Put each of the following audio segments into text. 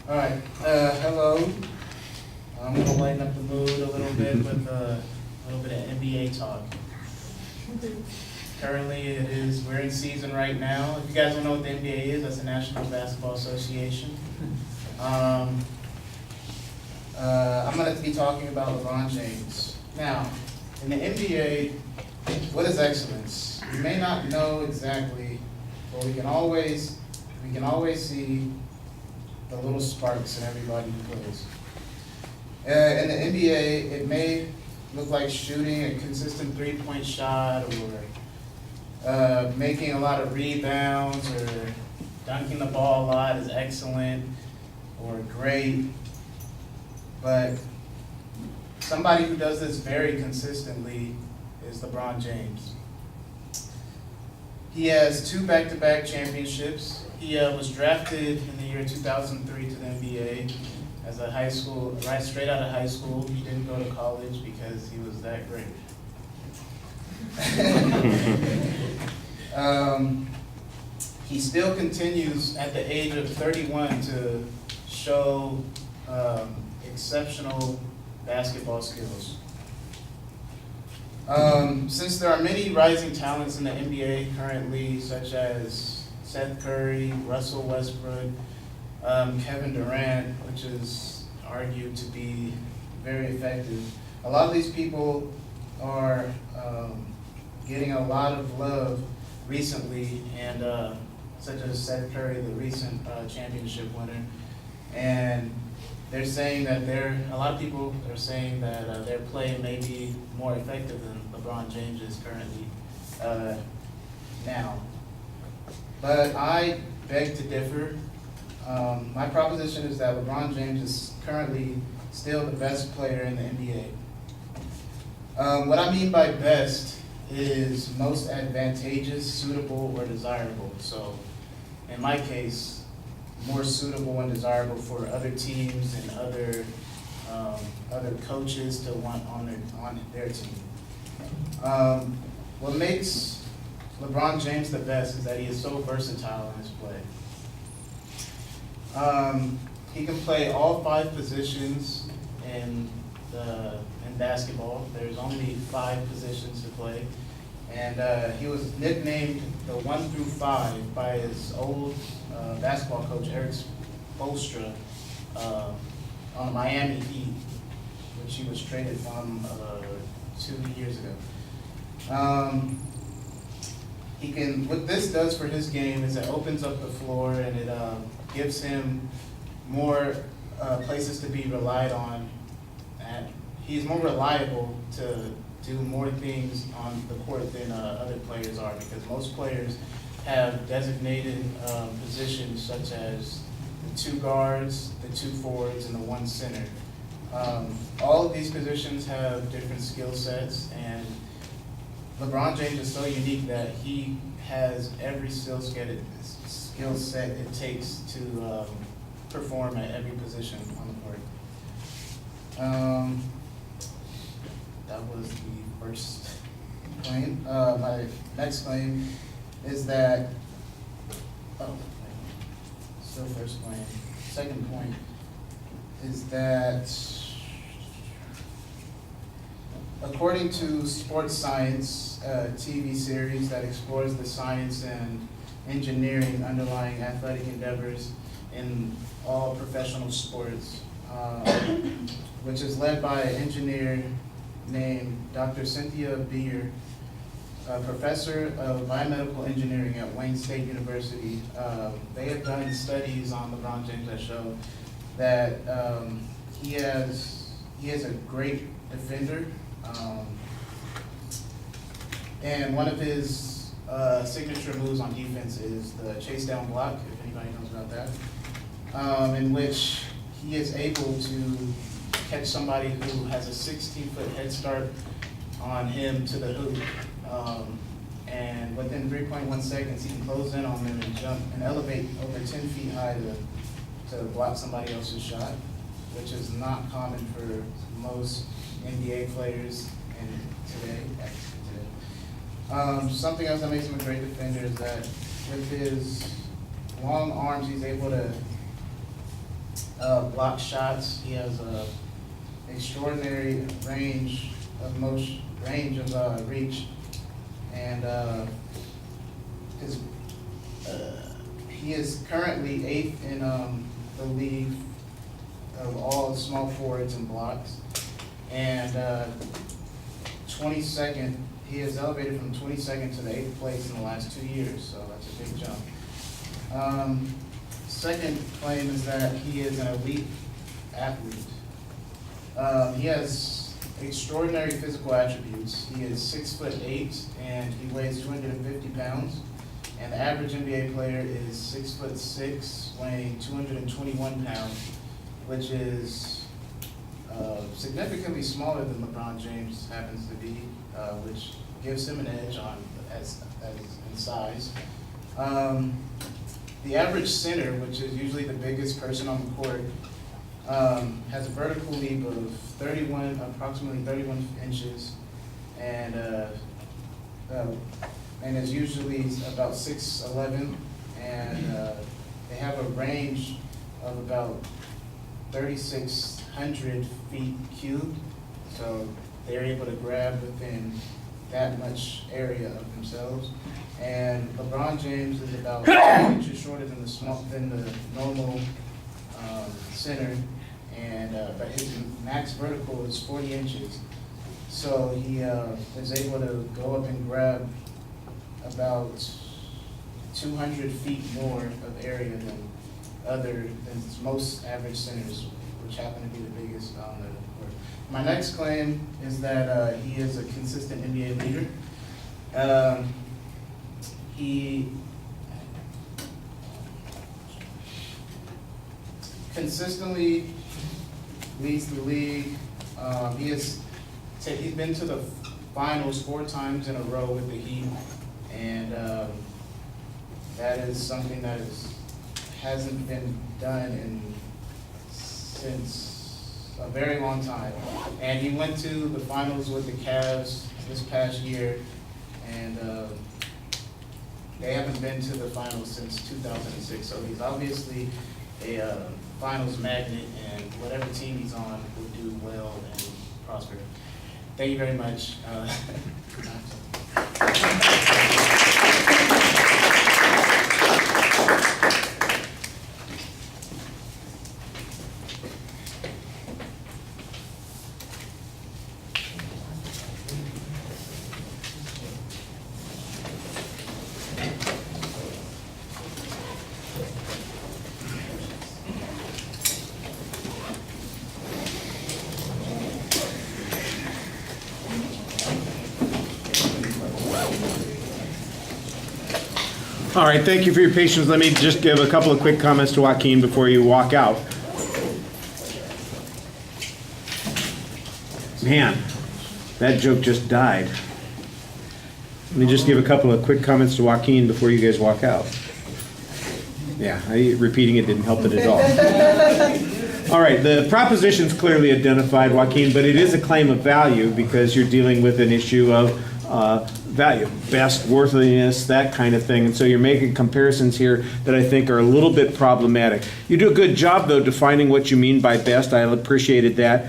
All right, hello. I'm gonna lighten up the mood a little bit with a little bit of NBA talk. Currently, we're in season right now. If you guys don't know what the NBA is, that's the National Basketball Association. I'm gonna be talking about LeBron James. Now, in the NBA, what is excellence? You may not know exactly, but we can always see the little sparks in everybody who plays. In the NBA, it may look like shooting a consistent three-point shot, or making a lot of rebounds, or dunking the ball a lot is excellent or great. But somebody who does this very consistently is LeBron James. He has 2 back-to-back championships. He was drafted in the year 2003 to the NBA as a high school, right straight out of high school. He didn't go to college because he was that great. He still continues at the age of 31 to show exceptional basketball skills. Since there are many rising talents in the NBA currently, such as Seth Curry, Russell Westbrook, Kevin Durant, which is argued to be very effective, a lot of these people are getting a lot of love recently, and such as Seth Curry, the recent championship winner, and they're saying that a lot of people are saying that their play may be more effective than LeBron James is currently now. But I beg to differ. My proposition is that LeBron James is currently still the best player in the NBA. What I mean by best is most advantageous, suitable, or desirable. So in my case, more suitable and desirable for other teams and other coaches to want on their team. What makes LeBron James the best is that he is so versatile in his play. He can play all 5 positions in basketball. There's only 5 positions to play. And he was nicknamed the 1 through 5 by his old basketball coach, Eric Spoelstra, on the Miami Heat, which he was traded from 2 years ago. What this does for his game is it opens up the floor, and it gives him more places to be relied on. And he's more reliable to do more things on the court than other players are, because most players have designated positions such as the 2 guards, the 2 forwards, and the 1 center. All of these positions have different skill sets, and LeBron James is so unique that he has every skill set it takes to perform at every position on the court. That was the first claim. My next claim is that, still first claim. Second point is that, according to Sports Science, a TV series that explores the science and engineering underlying athletic endeavors in all professional sports, which is led by an engineer named Dr. Cynthia Beer, a professor of biomedical engineering at Wayne State University. They have done studies on LeBron James that show that he is a great defender. And one of his signature moves on defense is the chase down block, if anybody knows about that, in which he is able to catch somebody who has a 16-foot head start on him to the hoop. And within 3.1 seconds, he can close in on them and jump and elevate over 10 feet high to block somebody else's shot, which is not common for most NBA players today. Something else that makes him a great defender is that with his long arms, he's able to block shots. He has a extraordinary range of reach, and he is currently 8th in the league of all small forwards and blocks, and 22nd. He is elevated from 22nd to the 8th place in the last 2 years, so that's a big jump. Second claim is that he is an elite athlete. He has extraordinary physical attributes. He is 6'8" and he weighs 250 pounds. And the average NBA player is 6'6", weighing 221 pounds, which is significantly smaller than LeBron James happens to be, which gives him an edge on as in size. The average center, which is usually the biggest person on the court, has a vertical leap of approximately 31 inches, and is usually about 6'11", and they have a range of about 3,600 feet cubed, so they're able to grab within that much area of themselves. And LeBron James is about 2 inches shorter than the normal center, and but his max vertical is 40 inches. So he is able to go up and grab about 200 feet more of area than most average centers, which happen to be the biggest on the court. My next claim is that he is a consistent NBA leader. He consistently leads the league. He's been to the finals 4 times in a row with the Heat, and that is something that hasn't been done since a very long time. And he went to the finals with the Cavs this past year, and they haven't been to the finals since 2006. So he's obviously a finals magnet, and whatever team he's on will do well and prosper. Thank you very much. All right, thank you for your patience. Let me just give a couple of quick comments to Joaquin before you walk out. Man, that joke just died. Let me just give a couple of quick comments to Joaquin before you guys walk out. Yeah, repeating it didn't help it at all. All right, the proposition's clearly identified, Joaquin, but it is a claim of value because you're dealing with an issue of value, best, worthiness, that kind of thing. And so you're making comparisons here that I think are a little bit problematic. You do a good job, though, defining what you mean by best. I appreciated that.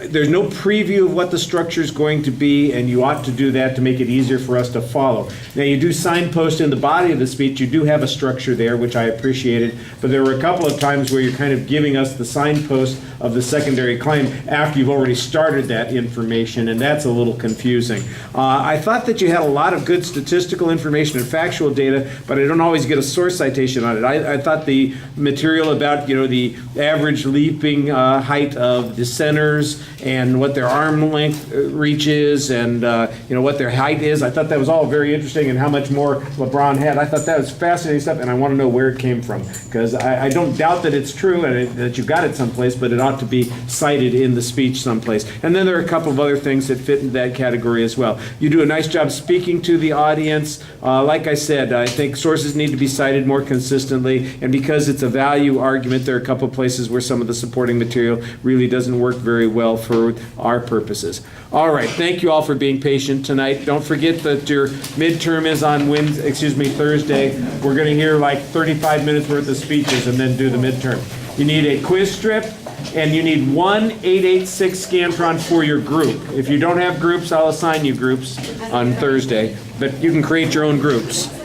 There's no preview of what the structure is going to be, and you ought to do that to make it easier for us to follow. Now, you do signpost in the body of the speech. You do have a structure there, which I appreciated, but there were a couple of times where you're kind of giving us the signpost of the secondary claim after you've already started that information, and that's a little confusing. I thought that you had a lot of good statistical information and factual data, but I don't always get a source citation on it. I thought the material about, the average leaping height of the centers and what their arm length reach is, and what their height is. I thought that was all very interesting, and how much more LeBron had. I thought that was fascinating stuff, and I want to know where it came from, because I don't doubt that it's true and that you got it someplace, but it ought to be cited in the speech someplace. And then there are a couple of other things that fit into that category as well. You do a nice job speaking to the audience. Like I said, I think sources need to be cited more consistently, and because it's a value argument, there are a couple of places where some of the supporting material really doesn't work very well for our purposes. All right, thank you all for being patient tonight. Don't forget that your midterm is on Thursday. We're going to hear like 35 minutes worth of speeches and then do the midterm. You need a quiz strip, and you need one 886 Scantron for your group. If you don't have groups, I'll assign you groups on Thursday, but you can create your own groups.